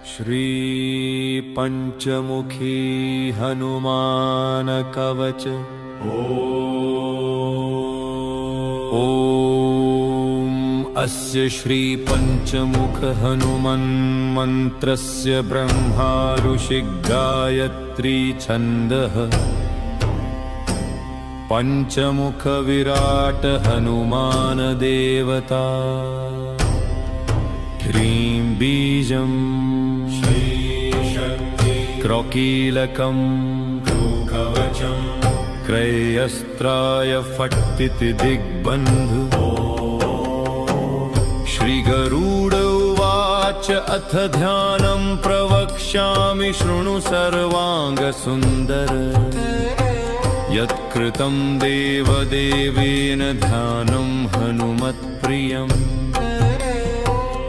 श्री पंचमुखी हनुमान कवच। ओम अस्य श्री पंचमुख हनुमन् मंत्रस्य ब्रह्मा ऋषि गायत्री छन्दः। पंचमुख विराट हनुमान देवता। ह्रीं बीजं क्रौकीलकं कवचं क्रयस्त्राय फट्टिति दिग्बन्धु। श्रीगरुड उवाच अथ ध्यानं प्रवक्ष्यामि शृणु सर्वाङ्गसुन्दर। यत्कृतं देवदेवेन ध्यानं हनुमत्प्रियम्।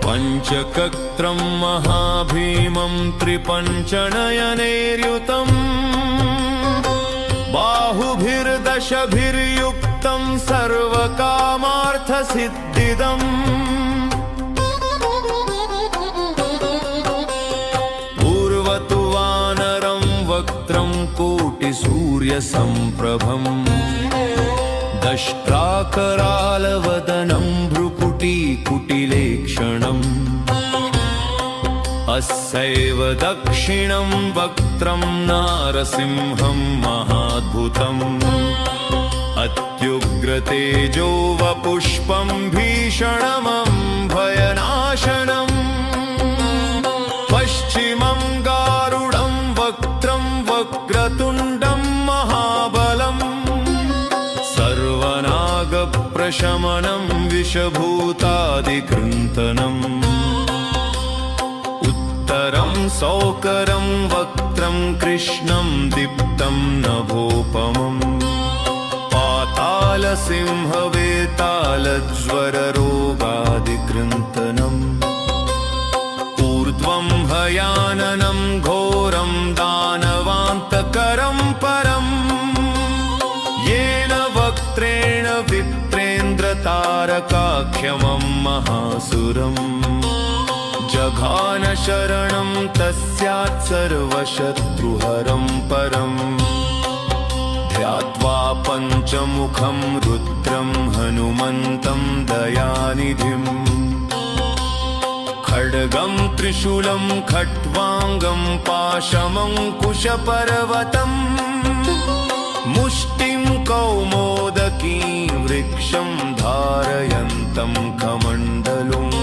पंचकक्रं महाभीमं त्रिपञ्चनयनैर्युतं। बाहुभिर्दशभिर्युक्तं सर्वकामार्थसिद्धिदम्। पूर्वतु वानरं वक्त्रं कोटिसूर्यसम्प्रभम्। दष्ट्राकरालवदनं भ्रुकुटीकुटिलेक्षणम्। अस्यैव दक्षिणं वक्त्रं नारसिंहं महाद्भुतम्। अत्युग्रतेजो वपुष्पं भीषणमं भयनाशनम्। पश्चिमं गारुडं वक्त्रं वक्रतुण्डं महाबलम्। सर्वनागप्रशमनं विषभूतादिकृन्तनम्। उत्तरं सौकरं वक्त्रं कृष्णं दीप्तं नभोपमम्। पातालसिंहवेतालज्वररोगादिकृन्तनम्। ऊर्ध्वं भयाननं घोरं दानवान्तकरं परम्। येन वक्त्रेण विप्रेन्द्रतारकाख्यमं महासुरम्। जघान शरणं तस्यात् सर्वशत्रुहरं परम्। ध्यात्वा पञ्चमुखं रुद्रं हनुमन्तं दयानिधिम्। खड्गं त्रिशूलं खट्वाङ्गं पाशमङ्कुशपर्वतम्। मुष्टिं कौमोदकीं वृक्षं धारयन्तं कमण्डलुम्।